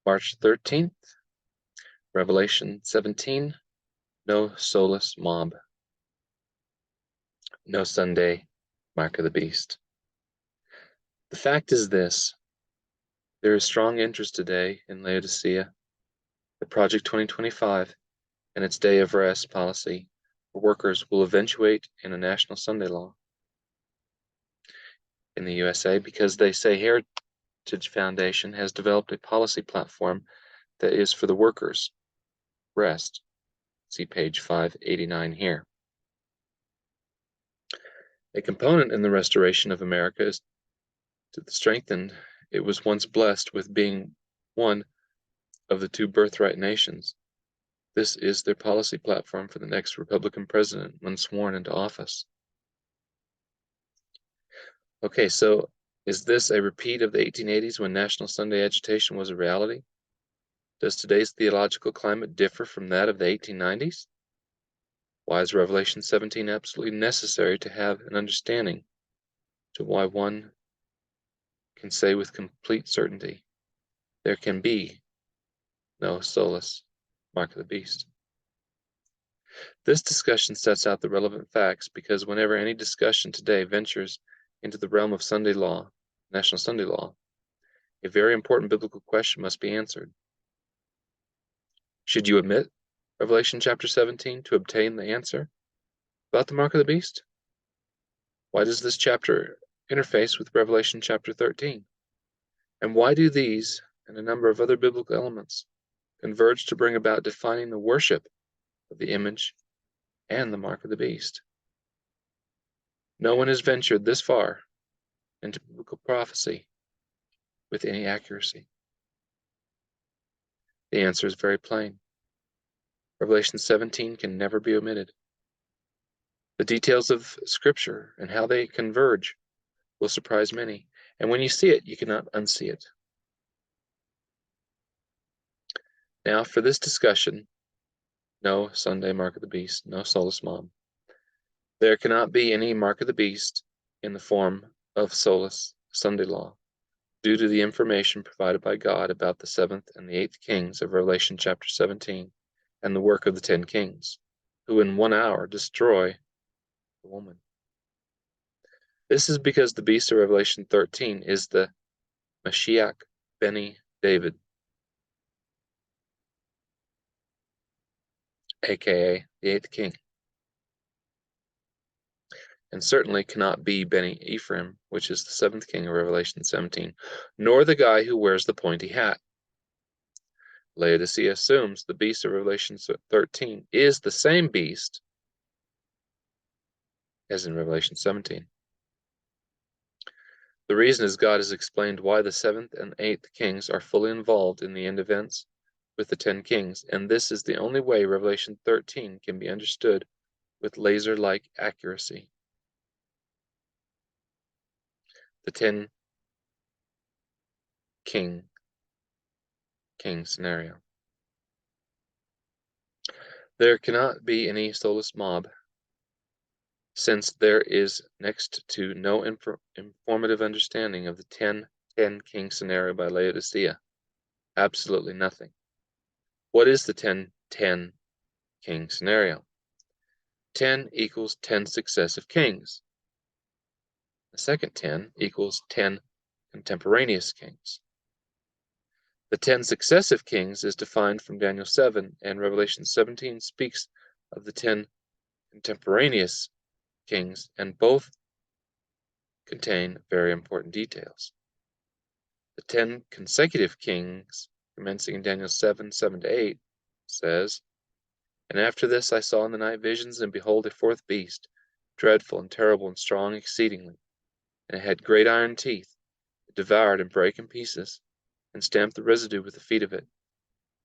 March 13th, Revelation 17, no SOLIS mob. No Sunday, mark of the beast. The fact is this: there is strong interest today in Laodicea, the Project 2025, and its day of rest policy for workers will eventuate in a national Sunday law in the USA because they say Heritage Foundation has developed a policy platform that is for the workers' rest. See page 589 here. A component in the restoration of America is to strengthen it was once blessed with being one of the two birthright nations. This is their policy platform for the next Republican president when sworn into office. Okay, so is this a repeat of the 1880s when National Sunday agitation was a reality? Does today's theological climate differ from that of the 1890s? Why is Revelation 17 absolutely necessary to have an understanding to why one can say with complete certainty there can be no SOLIS, mark of the beast? This discussion sets out the relevant facts because whenever any discussion today ventures into the realm of Sunday law, National Sunday law, a very important biblical question must be answered. Should you omit Revelation chapter 17 to obtain the answer about the mark of the beast? Why does this chapter interface with Revelation chapter 13? And why do these and a number of other biblical elements converge to bring about defining the worship of the image and the mark of the beast? No one has ventured this far into biblical prophecy with any accuracy. The answer is very plain. Revelation 17 can never be omitted. The details of Scripture and how they converge will surprise many, and when you see it, you cannot unsee it. Now, for this discussion, no Sunday mark of the beast, no SOLIS mob. There cannot be any mark of the beast in the form of SOLIS Sunday law, due to the information provided by God about the 7th and the 8th kings of Revelation chapter 17 and the work of the 10 kings, who in 1 hour destroy the woman. This is because the beast of Revelation 13 is the Mashiach Beni David, aka the 8th king, and certainly cannot be Beni Ephraim, which is the 7th king of Revelation 17, nor the guy who wears the pointy hat. Laodicea assumes the beast of Revelation 13 is the same beast as in Revelation 17. The reason is God has explained why the 7th and 8th kings are fully involved in the end events with the 10 kings, and this is the only way Revelation 13 can be understood with laser-like accuracy. The 10 king scenario. There cannot be any SOLIS mob, since there is next to no informative understanding of the 10 king scenario by Laodicea. Absolutely nothing. What is the 10 king scenario? 10 equals 10 successive kings. The second 10 equals 10 contemporaneous kings. The 10 successive kings is defined from Daniel 7, and Revelation 17 speaks of the 10 contemporaneous kings, and both contain very important details. The 10 consecutive kings, commencing in Daniel 7, 7-8, says, "And after this I saw in the night visions, and behold, a fourth beast, dreadful and terrible and strong exceedingly. And it had great iron teeth. It devoured and brake in pieces, and stamped the residue with the feet of it.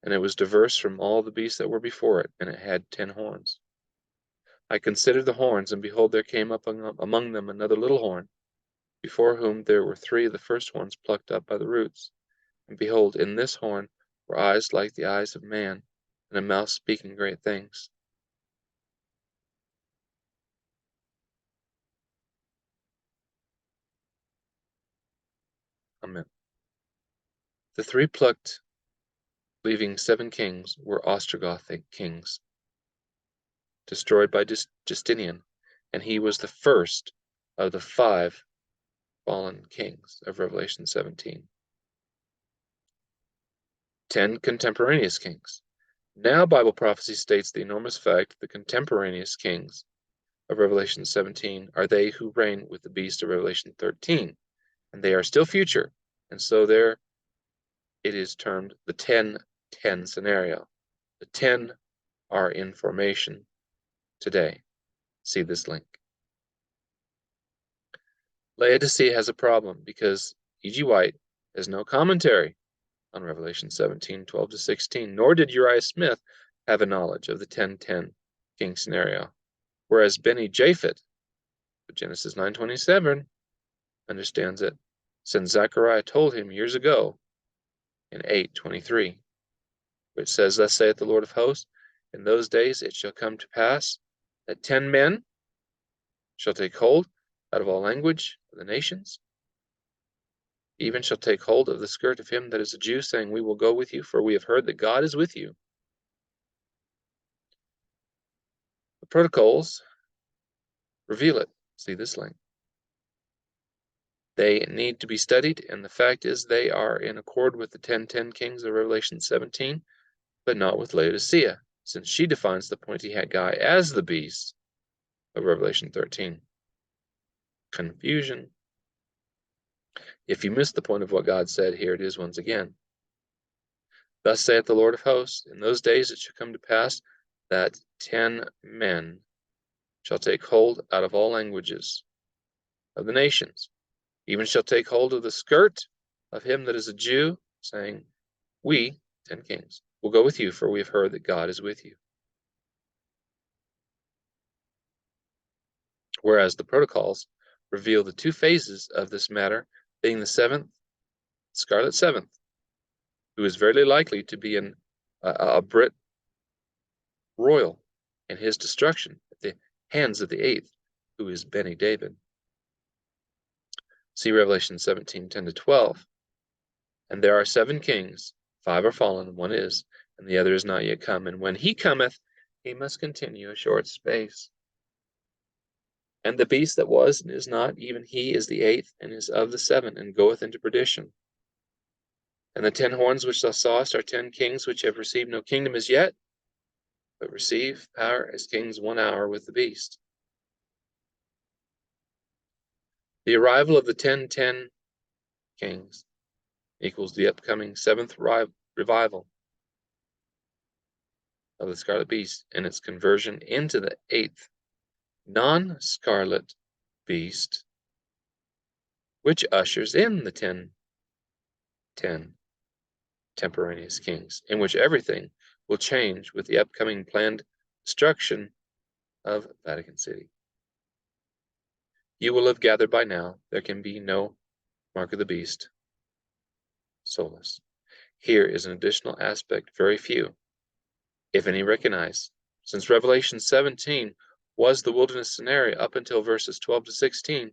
And it was diverse from all the beasts that were before it, and it had 10 horns. I considered the horns, and behold, there came up among them another little horn, before whom there were 3 of the first horns plucked up by the roots. And behold, in this horn were eyes like the eyes of man, and a mouth speaking great things." Amen. The 3 plucked leaving 7 kings were Ostrogothic kings, destroyed by Justinian, and he was the first of the 5 fallen kings of Revelation 17. 10 contemporaneous kings. Now Bible prophecy states the enormous fact the contemporaneous kings of Revelation 17 are they who reign with the beast of Revelation 13, and they are still future, and so there it is termed the 10-10 scenario. The 10 are in formation today. See this link. Laodicea has a problem because E.G. White has no commentary on Revelation 17:12-16, nor did Uriah Smith have a knowledge of the 10-10 king scenario, whereas Benny Japhet, Genesis 9:27, understands it, since Zechariah told him years ago in 8:23, which says, "Thus saith the Lord of hosts, in those days it shall come to pass that 10 men shall take hold out of all language of the nations, even shall take hold of the skirt of him that is a Jew, saying, We will go with you, for we have heard that God is with you." The protocols reveal it. See this link. They need to be studied, and the fact is they are in accord with the 10-10 kings of Revelation 17, but not with Laodicea, since she defines the pointy hat guy as the beast of Revelation 13. Confusion. If you missed the point of what God said, here it is once again. Thus saith the Lord of hosts, in those days it shall come to pass that 10 men shall take hold out of all languages of the nations, even shall take hold of the skirt of him that is a Jew, saying, We, 10 kings, will go with you, for we have heard that God is with you. Whereas the protocols reveal the 2 phases of this matter, being the 7th, Scarlet 7th, who is very likely to be a Brit royal, and his destruction at the hands of the 8th, who is Benny David. See Revelation 17:10-12. And there are 7 kings, 5 are fallen, 1 is, and the other is not yet come. And when he cometh, he must continue a short space. And the beast that was and is not, even he is the 8th, and is of the 7, and goeth into perdition. And the 10 horns which thou sawest are 10 kings which have received no kingdom as yet, but receive power as kings 1 hour with the beast. The arrival of the 10-10 kings equals the upcoming 7th revival of the scarlet beast and its conversion into the 8th non-scarlet beast, which ushers in the 10-10 temporaneous kings, in which everything will change with the upcoming planned destruction of Vatican City. You will have gathered by now, there can be no mark of the beast. SOLIS. Here is an additional aspect very few, if any, recognize. Since Revelation 17 was the wilderness scenario up until verses 12-16,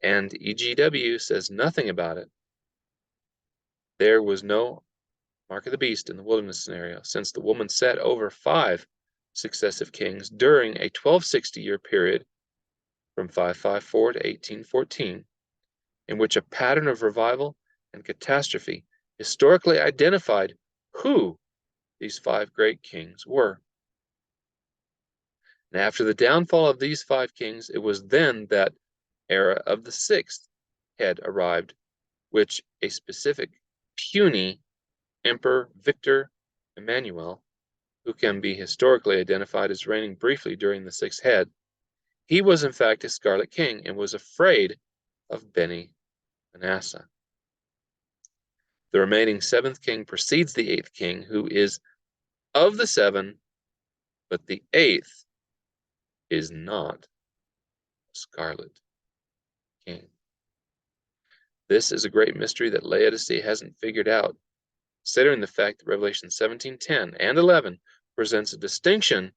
and EGW says nothing about it, there was no mark of the beast in the wilderness scenario, since the woman set over 5 successive kings during a 1260-year period from 554 to 1814, in which a pattern of revival and catastrophe historically identified who these 5 great kings were. And after the downfall of these 5 kings, it was then that era of the 6th had arrived, which a specific puny Emperor Victor Emmanuel, who can be historically identified as reigning briefly during the 6th head, he was in fact a scarlet king and was afraid of Benny Manasseh. The remaining 7th king precedes the 8th king, who is of the 7, but the 8th is not a scarlet king. This is a great mystery that Laodicea hasn't figured out, considering the fact that Revelation 17:10 and 11 presents a distinction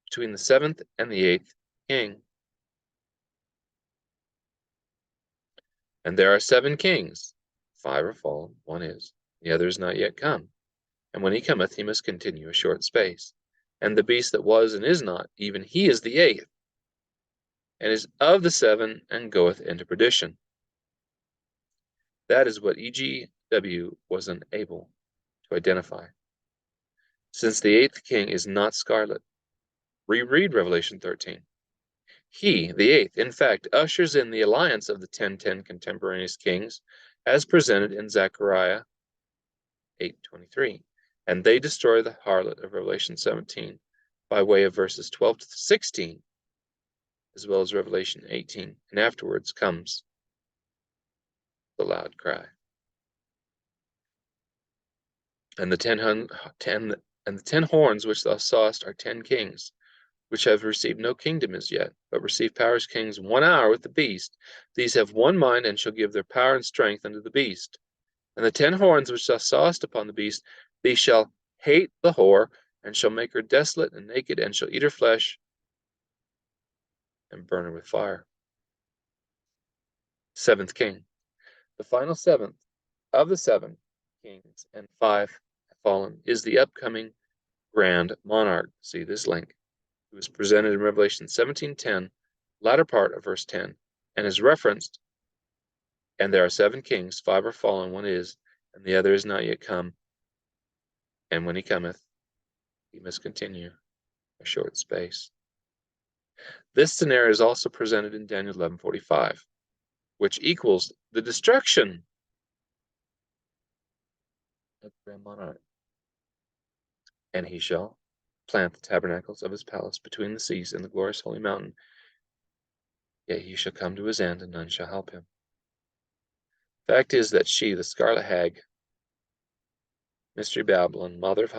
between the 7th and the 8th king. And there are 7 kings. 5 are fallen, 1 is. The other is not yet come. And when he cometh, he must continue a short space. And the beast that was and is not, even he is the eighth, and is of the seven, and goeth into perdition. That is what E.G.W. was unable to identify. Since the eighth king is not scarlet, reread Revelation 13. He, the eighth, in fact, ushers in the alliance of the 10 contemporaneous kings, as presented in Zechariah 8:23, and they destroy the harlot of Revelation 17 by way of verses 12 to 16, as well as Revelation 18, and afterwards comes the loud cry. And the 10 horns which thou sawest are 10 kings, which have received no kingdom as yet, but receive power as kings 1 hour with the beast. These have one mind, and shall give their power and strength unto the beast. And the 10 horns which thou sawest upon the beast, these shall hate the whore, and shall make her desolate and naked, and shall eat her flesh, and burn her with fire. Seventh king. The final seventh of the 7 kings, and 5 have fallen, is the upcoming grand monarch. See this link. Who is presented in Revelation 17:10, latter part of verse 10, and is referenced, and there are 7 kings, 5 are fallen, 1 is, and the other is not yet come. And when he cometh, he must continue a short space. This scenario is also presented in Daniel 11:45, which equals the destruction of the grand monarch. And he shall plant the tabernacles of his palace between the seas and the glorious holy mountain. Yet he shall come to his end, and none shall help him. Fact is that she, the scarlet hag, Mystery Babylon, mother of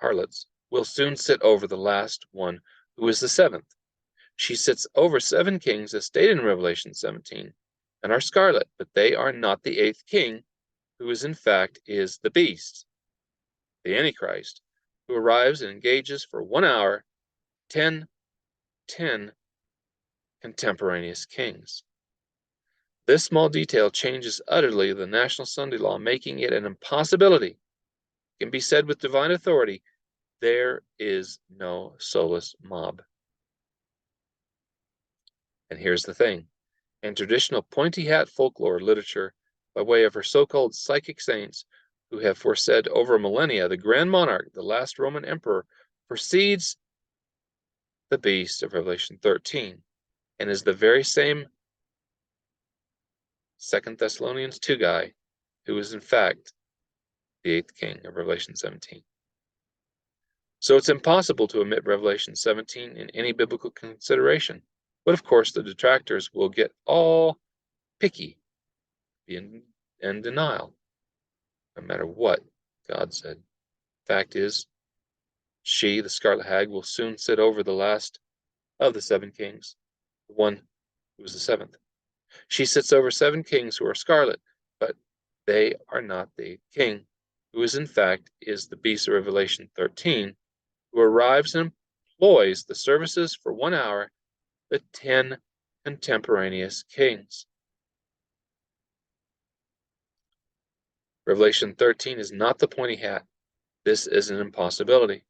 harlots, will soon sit over the last one, who is the 7th. She sits over 7 kings, as stated in Revelation 17, and are scarlet, but they are not the 8th king, who is in fact is the beast, the Antichrist, who arrives and engages for 1 hour 10 contemporaneous kings. This small detail changes utterly the national Sunday law, making it an impossibility. It can be said with divine authority, there is no SOLIS mob. And here's the thing. In traditional pointy hat folklore literature, by way of her so-called psychic saints, who have foresaid over millennia, the grand monarch, the last Roman emperor, precedes the beast of Revelation 13, and is the very same 2 Thessalonians 2 guy, who is in fact the 8th king of Revelation 17. So it's impossible to omit Revelation 17 in any biblical consideration. But of course, the detractors will get all picky, be in denial, no matter what God said. Fact is, she, the scarlet hag, will soon sit over the last of the 7 kings, the one who is the 7th. She sits over 7 kings who are scarlet, but they are not the 8th king, who is in fact is the beast of Revelation 13, who arrives and employs the services for 1 hour, the 10 contemporaneous kings. Revelation 13 is not the pointy hat. This is an impossibility,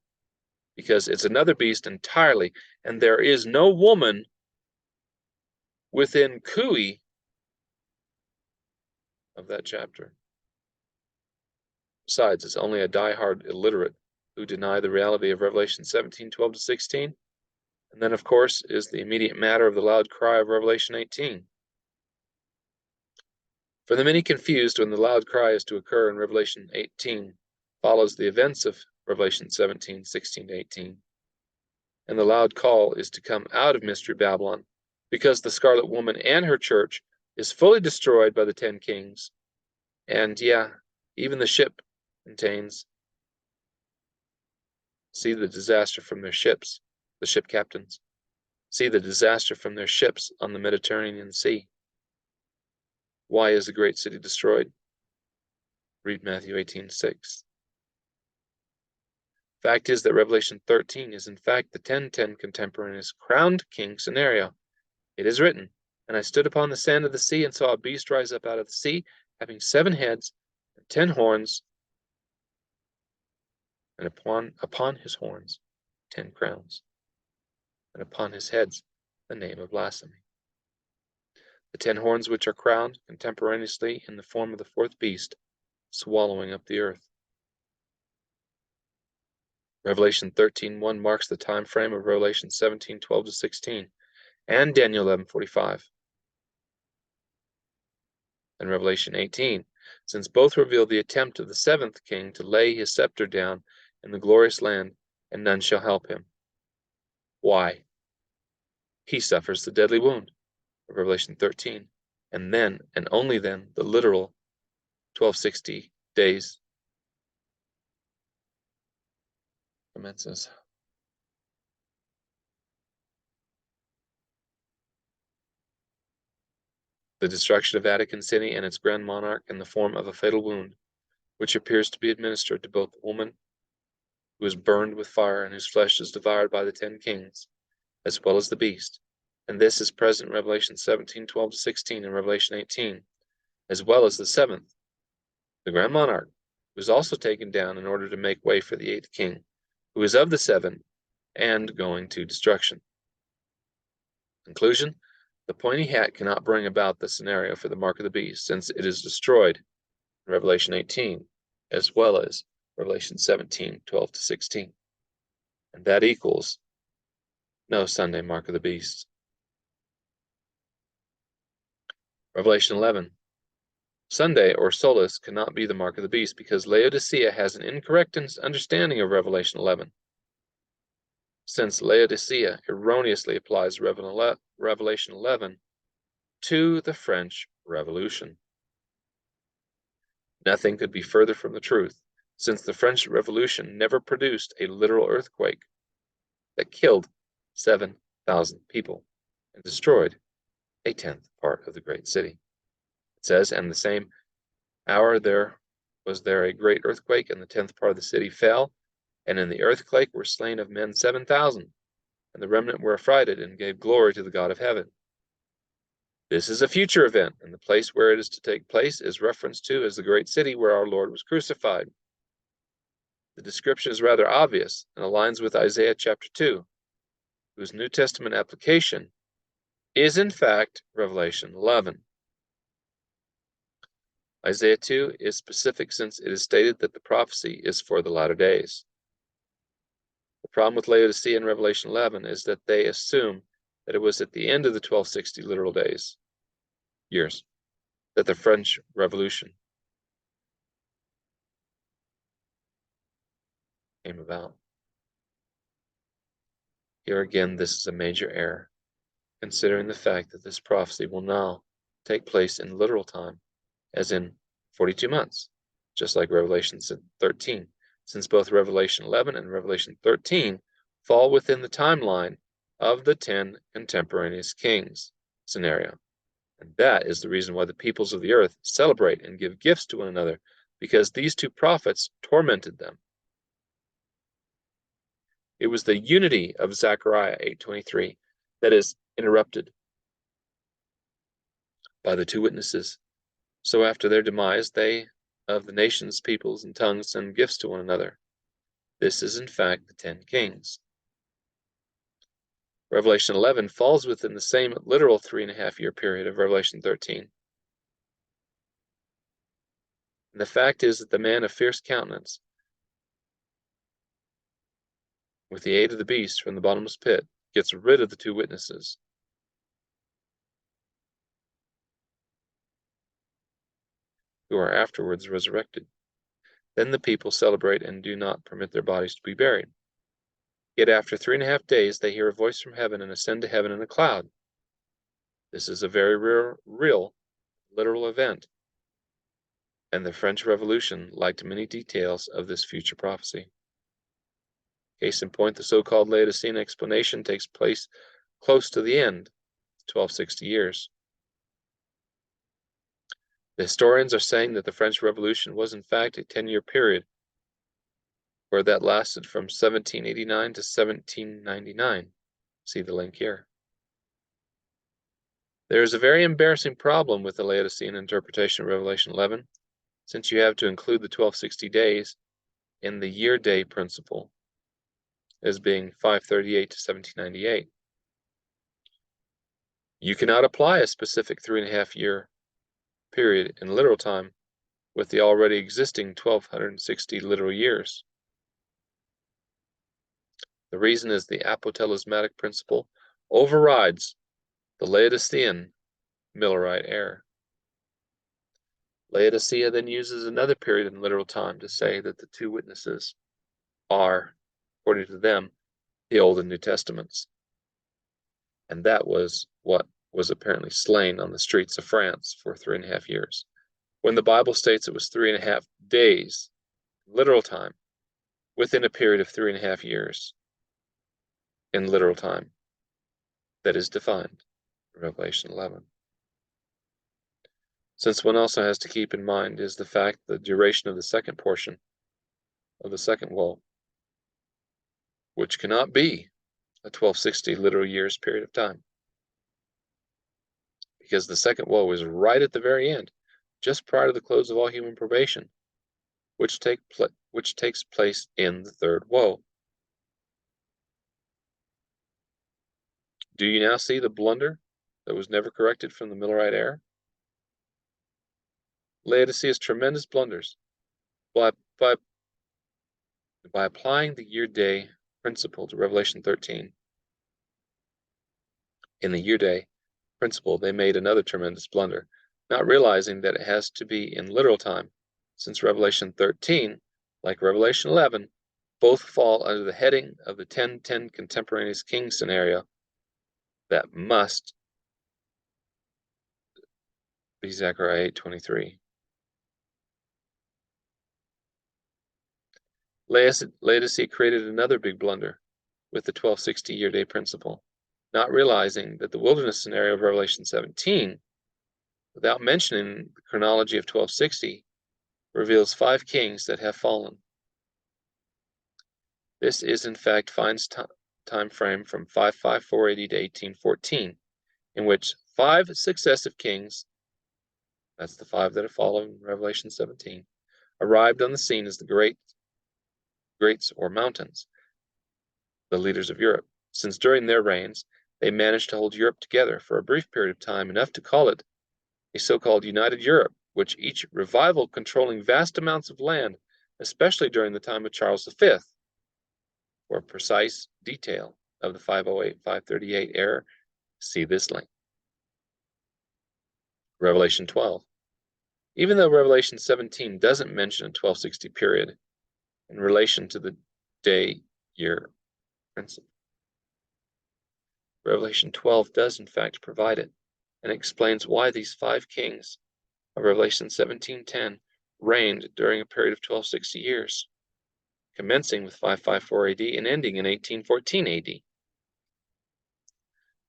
because it's another beast entirely, and there is no woman within cooey of that chapter. Besides, it's only a die-hard illiterate who deny the reality of Revelation 17:12 to 16, and then, of course, is the immediate matter of the loud cry of Revelation 18. For the many confused, when the loud cry is to occur in Revelation 18, follows the events of Revelation 17:16 to 18, and the loud call is to come out of Mystery Babylon, because the Scarlet Woman and her church is fully destroyed by the 10 kings, and even the ship contains. See the disaster from their ships, the ship captains. See the disaster from their ships on the Mediterranean Sea. Why is the great city destroyed? Read Matthew 18:6. Fact is that Revelation 13 is in fact the 10 contemporaneous crowned king scenario. It is written, and I stood upon the sand of the sea and saw a beast rise up out of the sea, having 7 heads and 10 horns, and upon his horns 10 crowns, and upon his heads the name of blasphemy. The 10 horns which are crowned contemporaneously in the form of the fourth beast, swallowing up the earth. Revelation 13:1 marks the time frame of Revelation 17:12 to 16, and Daniel 11:45. And Revelation 18, since both reveal the attempt of the seventh king to lay his scepter down in the glorious land, and none shall help him. Why? He suffers the deadly wound of Revelation 13, and then, and only then, the literal 1260 days commences. The destruction of Vatican City and its grand monarch in the form of a fatal wound, which appears to be administered to both the woman who is burned with fire and whose flesh is devoured by the 10 kings, as well as the beast. And this is present in Revelation 17:12 to 16 and Revelation 18, as well as the seventh, the grand monarch, who is also taken down in order to make way for the 8th king, who is of the 7 and going to destruction. Conclusion: the pointy hat cannot bring about the scenario for the mark of the beast, since it is destroyed in Revelation 18, as well as Revelation 17:12 to 16. And that equals no Sunday mark of the beast. Revelation 11. Sunday or SOLIS cannot be the mark of the beast because Laodicea has an incorrect understanding of Revelation 11. Since Laodicea erroneously applies Revelation 11 to the French Revolution. Nothing could be further from the truth, since the French Revolution never produced a literal earthquake that killed 7,000 people and destroyed a 10th part of the great city. It says, and the same hour there was a great earthquake, and the 10th part of the city fell, and in the earthquake were slain of men 7,000, and the remnant were affrighted and gave glory to the God of heaven. This is a future event, and the place where it is to take place is referenced to as the great city where our Lord was crucified. The description is rather obvious and aligns with Isaiah chapter 2, whose New Testament application is in fact Revelation 11. Isaiah 2 is specific since it is stated that the prophecy is for the latter days. The problem with Laodicea in Revelation 11 is that they assume that it was at the end of the 1260 literal years, that the French Revolution came about. Here again, this is a major error, considering the fact that this prophecy will now take place in literal time, as in 42 months, just like Revelation 13, since both Revelation 11 and Revelation 13 fall within the timeline of the 10 contemporaneous kings scenario. And that is the reason why the peoples of the earth celebrate and give gifts to one another, because these two prophets tormented them. It was the unity of Zechariah 8:23 that is interrupted by the two witnesses. So after their demise, they of the nations, peoples, and tongues send gifts to one another. This is in fact the 10 kings. Revelation 11 falls within the same literal 3.5-year period of Revelation 13. And the fact is that the man of fierce countenance, with the aid of the beast from the bottomless pit, gets rid of the two witnesses. Who are afterwards resurrected. Then the people celebrate and do not permit their bodies to be buried. Yet after 3.5 days they hear a voice from heaven and ascend to heaven in a cloud. This is a very real, literal event, and the French Revolution lacked many details of this future prophecy. Case in point, the so-called Laodicean explanation takes place close to the end, 1260 years. The historians are saying that the French Revolution was in fact a 10-year period, where that lasted from 1789 to 1799. See the link here. There is a very embarrassing problem with the Laodicean interpretation of Revelation 11, since you have to include the 1260 days in the year-day principle as being 538 to 1798. You cannot apply a specific 3.5 year period in literal time with the already existing 1260 literal years. The reason is the apotelesmatic principle overrides the Laodicean Millerite error. Laodicea then uses another period in literal time to say that the two witnesses are, according to them, the Old and New Testaments. And that was what was apparently slain on the streets of France for 3.5 years. When the Bible states it was 3.5 days, literal time, within a period of 3.5 years, in literal time, that is defined in Revelation 11. Since one also has to keep in mind is the fact the duration of the second portion of the second woe, which cannot be a 1260 literal years period of time, because the second woe is right at the very end, just prior to the close of all human probation, which takes place in the third woe. Do you now see the blunder that was never corrected from the Millerite error? Laodicea's tremendous blunders by applying the year-day principle to Revelation 13. In the year-day principle, they made another tremendous blunder, not realizing that it has to be in literal time, since Revelation 13, like Revelation 11, both fall under the heading of the 10:10 contemporaneous king scenario that must be Zechariah 8:23. Laodicea created another big blunder with the 1260 year-day principle, not realizing that the wilderness scenario of Revelation 17, without mentioning the chronology of 1260, reveals 5 kings that have fallen. This is in fact Fine's time frame from 554 AD to 1814, in which 5 successive kings, that's the 5 that have fallen in Revelation 17, arrived on the scene as the greats or mountains, the leaders of Europe, since during their reigns they managed to hold Europe together for a brief period of time, enough to call it a so-called United Europe, which each revival controlling vast amounts of land, especially during the time of Charles V. For a precise detail of the 508-538 error, see this link. Revelation 12. Even though Revelation 17 doesn't mention a 1260 period in relation to the day-year principle, Revelation 12 does in fact provide it, and explains why these 5 kings of Revelation 17:10 reigned during a period of 1260 years, commencing with 554 AD and ending in 1814 AD.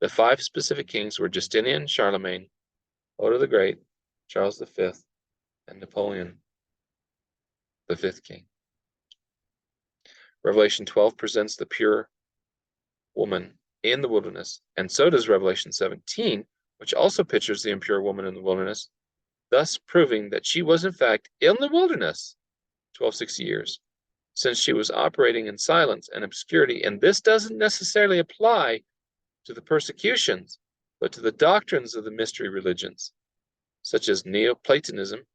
The 5 specific kings were Justinian, Charlemagne, Otto the Great, Charles V, and Napoleon, the 5th king. Revelation 12 presents the pure woman in the wilderness, and so does Revelation 17, which also pictures the impure woman in the wilderness, thus proving that she was in fact in the wilderness 1260 years, since she was operating in silence and obscurity. And this doesn't necessarily apply to the persecutions, but to the doctrines of the mystery religions, such as Neoplatonism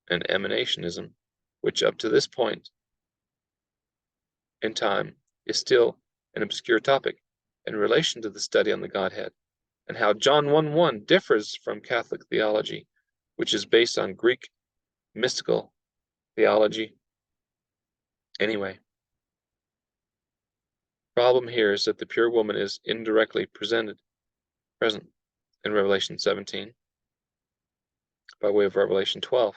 and emanationism, which up to this point in time is still an obscure topic in relation to the study on the Godhead, and how John 1:1 differs from Catholic theology, which is based on Greek mystical theology. Anyway, problem here is that the pure woman is indirectly present in Revelation 17 by way of Revelation 12.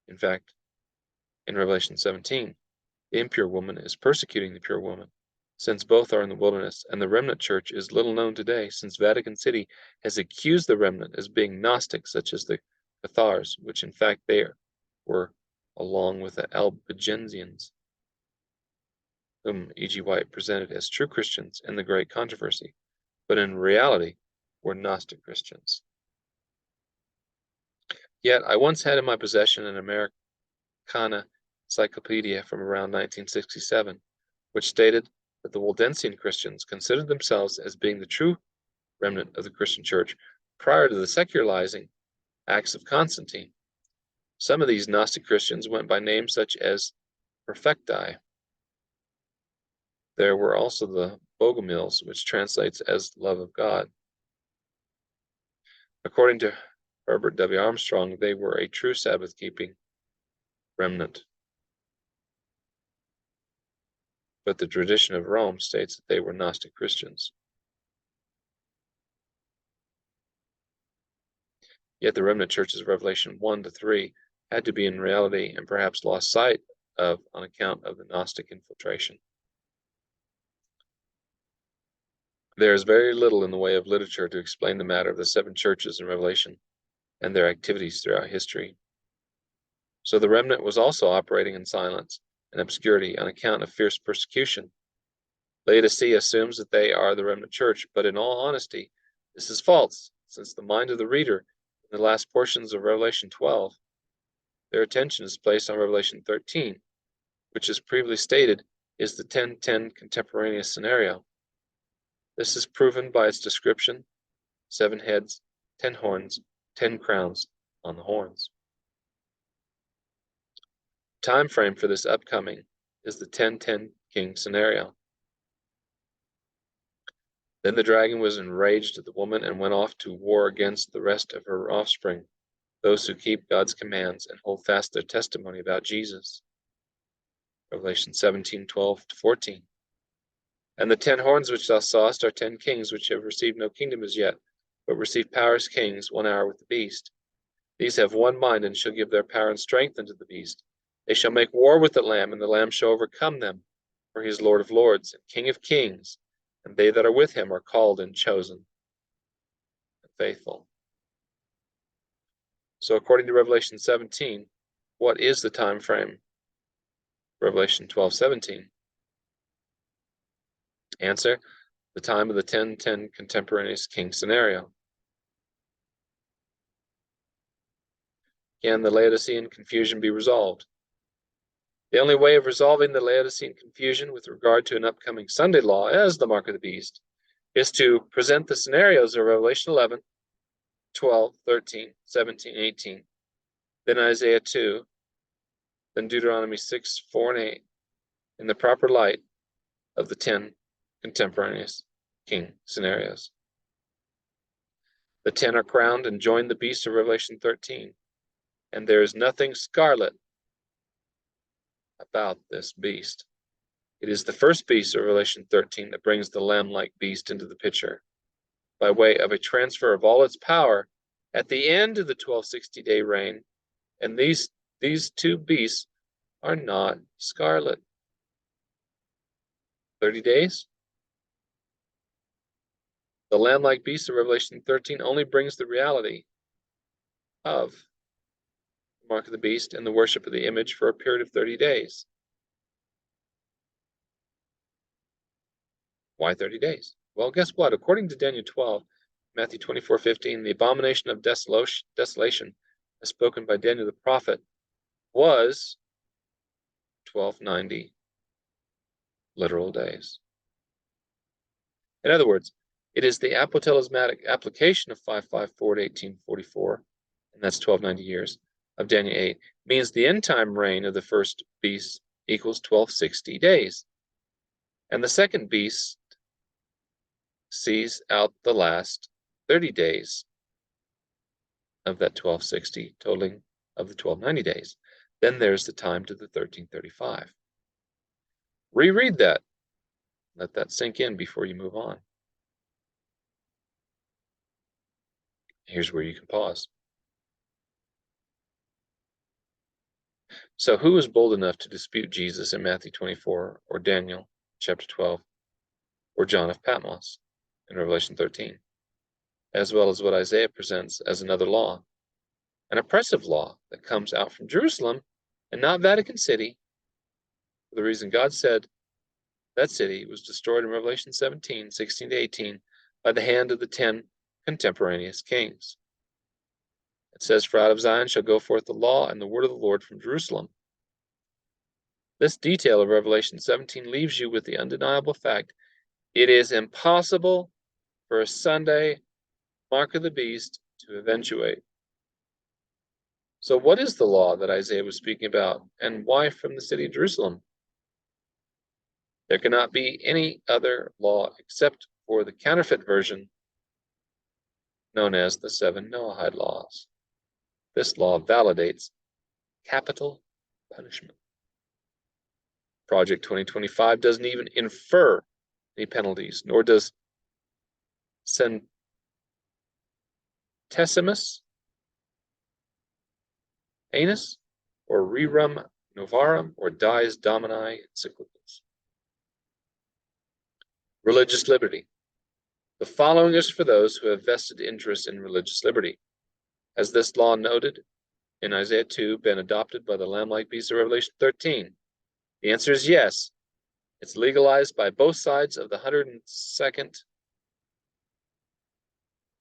In fact, in Revelation 17, the impure woman is persecuting the pure woman, since both are in the wilderness, and the remnant church is little known today, since Vatican City has accused the remnant as being Gnostic, such as the Cathars, which in fact they were, along with the Albigensians, whom E.G. White presented as true Christians in the Great Controversy, but in reality were Gnostic Christians. Yet I once had in my possession an Americana encyclopedia from around 1967, which stated that the Waldensian Christians considered themselves as being the true remnant of the Christian Church prior to the secularizing acts of Constantine. Some of these Gnostic Christians went by names such as Perfecti. There were also the Bogomils, which translates as love of God. According to Herbert W. Armstrong, they were a true Sabbath-keeping remnant. But the tradition of Rome states that they were Gnostic Christians. Yet the remnant churches of Revelation 1 to 3 had to be in reality and perhaps lost sight of on account of the Gnostic infiltration. There is very little in the way of literature to explain the matter of the seven churches in Revelation and their activities throughout history. So the remnant was also operating in silence and obscurity on account of fierce persecution. Laodicea assumes that they are the remnant church, but in all honesty, this is false, since the mind of the reader in the last portions of Revelation 12, their attention is placed on Revelation 13, which, as previously stated, is the 10-10 contemporaneous scenario. This is proven by its description: 7 heads, 10 horns, 10 crowns on the horns. The time frame for this upcoming is the 10-10 king scenario. Then the dragon was enraged at the woman and went off to war against the rest of her offspring, those who keep God's commands and hold fast their testimony about Jesus. Revelation 17:12-14. And the 10 horns which thou sawest are 10 kings, which have received no kingdom as yet, but receive power as kings 1 hour with the beast. These have one mind, and shall give their power and strength unto the beast. They shall make war with the Lamb, and the Lamb shall overcome them, for he is Lord of lords and King of kings, and they that are with him are called and chosen and faithful. So according to Revelation 17, what is the time frame? Revelation 12:17. Answer: the time of the 10-10 contemporaneous king scenario. Can the Laodicean confusion be resolved? The only way of resolving the Laodicean confusion with regard to an upcoming Sunday law as the mark of the beast is to present the scenarios of Revelation 11, 12, 13, 17, 18, then Isaiah 2, then Deuteronomy 6, 4, and 8, in the proper light of the 10 contemporaneous king scenarios. The 10 are crowned and join the beast of Revelation 13, and there is nothing scarlet about this beast. It is the first beast of Revelation 13 that brings the lamb-like beast into the picture, by way of a transfer of all its power at the end of the 1260-day reign, and these 2 beasts are not scarlet. 30 days? The lamb-like beast of Revelation 13 only brings the reality of the mark of the beast and the worship of the image for a period of 30 days. Why 30 days? Well, guess what? According to Daniel 12, Matthew 24:15, the abomination of desolation, as spoken by Daniel the prophet, was 1290 literal days. In other words, it is the apotelesmatic application of 554 to 1844, and that's 1290 years, of Daniel 8, means the end time reign of the first beast equals 1260 days. And the second beast sees out the last 30 days of that 1260, totaling of the 1290 days. Then there's the time to the 1335. Reread that. Let that sink in before you move on. Here's where you can pause. So who was bold enough to dispute Jesus in Matthew 24, or Daniel chapter 12, or John of Patmos in Revelation 13, as well as what Isaiah presents as another law, an oppressive law that comes out from Jerusalem and not Vatican City, for the reason God said that city was destroyed in Revelation 17, 16 to 18, by the hand of the 10 contemporaneous kings. It says, "For out of Zion shall go forth the law and the word of the Lord from Jerusalem." This detail of Revelation 17 leaves you with the undeniable fact it is impossible for a Sunday mark of the beast to eventuate. So what is the law that Isaiah was speaking about, and why from the city of Jerusalem? There cannot be any other law except for the counterfeit version known as the 7 Noahide laws. This law validates capital punishment. Project 2025 doesn't even infer any penalties, nor does Centesimus Anus or Rerum Novarum or Dies Domini encyclicals. Religious liberty. The following is for those who have vested interest in religious liberty. Has this law noted in Isaiah 2 been adopted by the Lamb-like beast of Revelation 13? The answer is yes. It's legalized by both sides of the 102nd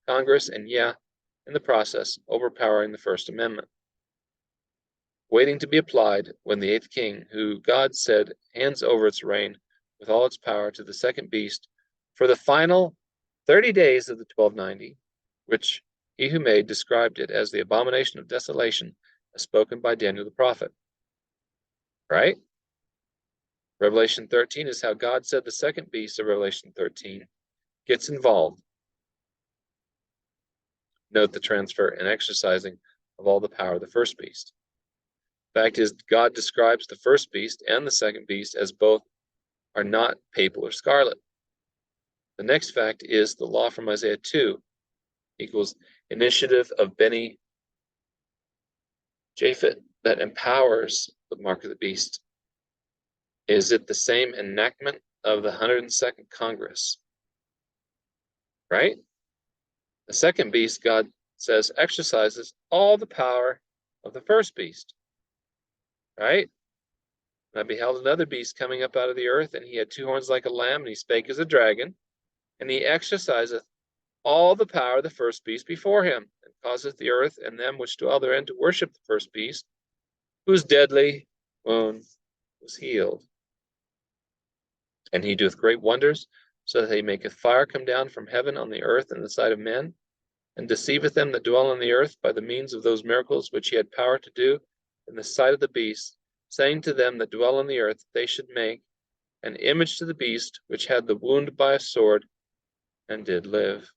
Congress, and in the process, overpowering the First Amendment. Waiting to be applied when the 8th king, who God said hands over its reign with all its power to the second beast for the final 30 days of the 1290, which he who made described it as the abomination of desolation, as spoken by Daniel the prophet. Right? Revelation 13 is how God said the second beast of Revelation 13 gets involved. Note the transfer and exercising of all the power of the first beast. Fact is, God describes the first beast and the second beast as both are not papal or scarlet. The next fact is the law from Isaiah 2 equals initiative of Beni Japhet that empowers the mark of the beast. Is it the same enactment of the 102nd Congress? Right? The second beast, God says, exercises all the power of the first beast. Right? And I beheld another beast coming up out of the earth, and he had 2 horns like a lamb, and he spake as a dragon, and he exerciseth all the power of the first beast before him, and causeth the earth and them which dwell therein to worship the first beast, whose deadly wound was healed. And he doeth great wonders, so that he maketh fire come down from heaven on the earth in the sight of men, and deceiveth them that dwell on the earth by the means of those miracles which he had power to do in the sight of the beast, saying to them that dwell on the earth, they should make an image to the beast which had the wound by a sword, and did live.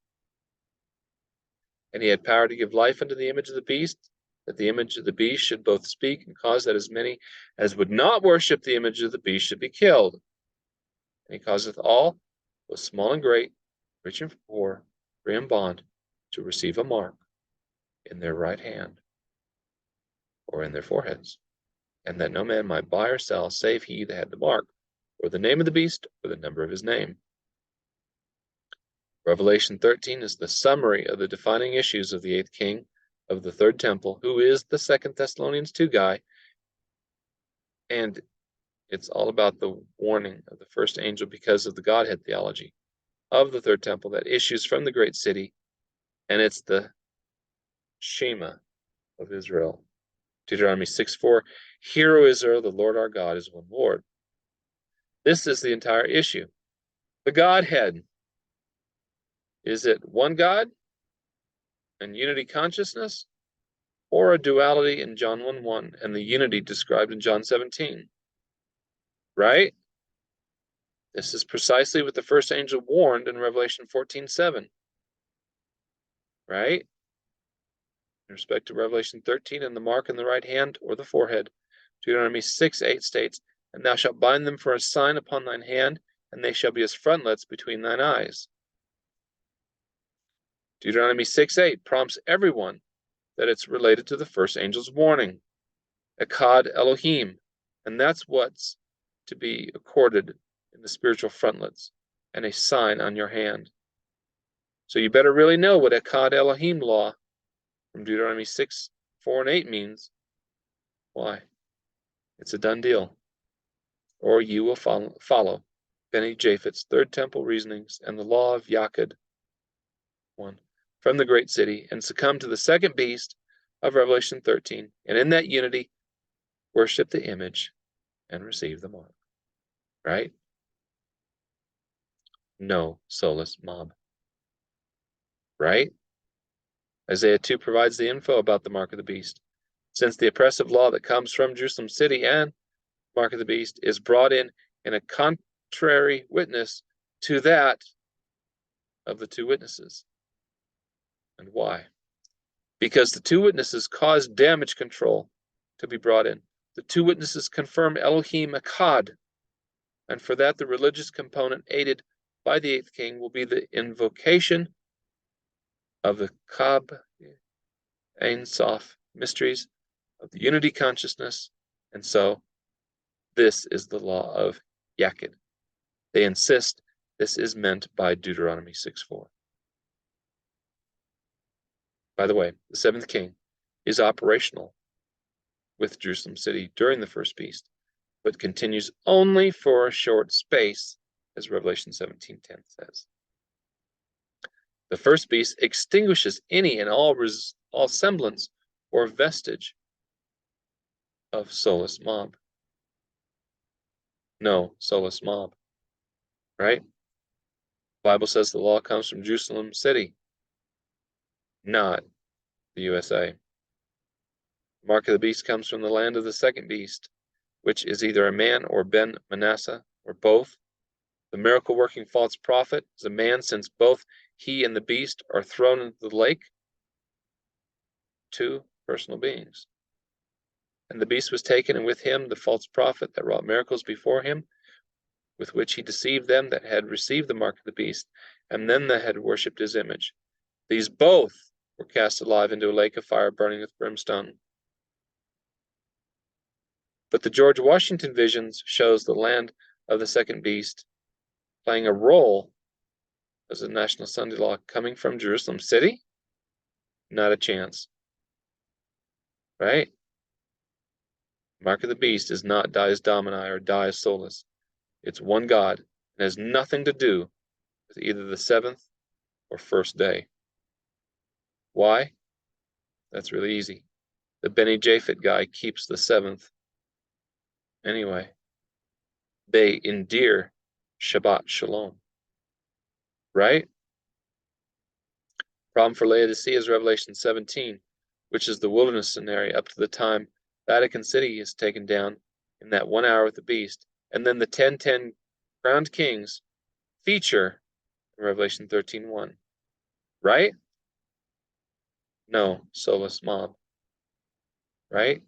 And he had power to give life unto the image of the beast, that the image of the beast should both speak and cause that as many as would not worship the image of the beast should be killed. And he causeth all, both small and great, rich and poor, free and bond, to receive a mark in their right hand or in their foreheads, and that no man might buy or sell save he that had the mark, or the name of the beast, or the number of his name. Revelation 13 is the summary of the defining issues of the 8th king of the 3rd temple, who is the 2 Thessalonians 2 guy, and it's all about the warning of the first angel because of the Godhead theology of the 3rd temple that issues from the great city, and it's the Shema of Israel. Deuteronomy 6:4, "Hear, O Israel, the Lord our God is one Lord." This is the entire issue. The Godhead. Is it one God and unity consciousness, or a duality in John 1:1 and the unity described in John 17? Right? This is precisely what the first angel warned in Revelation 14:7. Right? In respect to Revelation 13 and the mark in the right hand or the forehead, Deuteronomy 6:8 states, "And thou shalt bind them for a sign upon thine hand, and they shall be as frontlets between thine eyes." Deuteronomy 6:8 prompts everyone that it's related to the first angel's warning, Echad Elohim, and that's what's to be accorded in the spiritual frontlets and a sign on your hand. So you better really know what Echad Elohim law from Deuteronomy 6:4 and 8 means. Why? It's a done deal. Or you will follow Beni Japhet's 3rd temple reasonings and the law of Yakad 1 from the great city, and succumb to the second beast of Revelation 13, and in that unity, worship the image and receive the mark. Right? No soulless mob. Right? Isaiah 2 provides the info about the mark of the beast. Since the oppressive law that comes from Jerusalem city and mark of the beast is brought in a contrary witness to that of the two witnesses. And why? Because the two witnesses caused damage control to be brought in. The two witnesses confirm Elohim Echad, and for that the religious component aided by the eighth king will be the invocation of the Kab Ein Sof mysteries of the unity consciousness, and so this is the law of Yakid. They insist this is meant by Deuteronomy 6:4. By the way, the seventh king is operational with Jerusalem city during the first beast, but continues only for a short space, as Revelation 17:10 says. The first beast extinguishes any and all semblance or vestige of soulless mob. No soulless mob, right? The Bible says the law comes from Jerusalem city, not the USA. The mark of the beast comes from the land of the second beast, which is either a man or Ben Manasseh, or both. The miracle-working false prophet is a man, since both he and the beast are thrown into the lake. Two personal beings. And the beast was taken, and with him the false prophet that wrought miracles before him, with which he deceived them that had received the mark of the beast, and them that had worshipped his image. These both were cast alive into a lake of fire burning with brimstone. But the George Washington visions shows the land of the second beast playing a role as a national Sunday law coming from Jerusalem city? Not a chance. Right? Mark of the beast is not Dies Domini or Dies Solis. It's one God and has nothing to do with either the seventh or first day. Why? That's really easy. The Beni Japhet guy keeps the seventh anyway. They endear Shabbat Shalom. Right? Problem for Laodicea is Revelation 17, which is the wilderness scenario up to the time Vatican City is taken down in that 1 hour with the beast. And then the 10 crowned kings feature in Revelation 13:1. Right? No soulless mob. Right?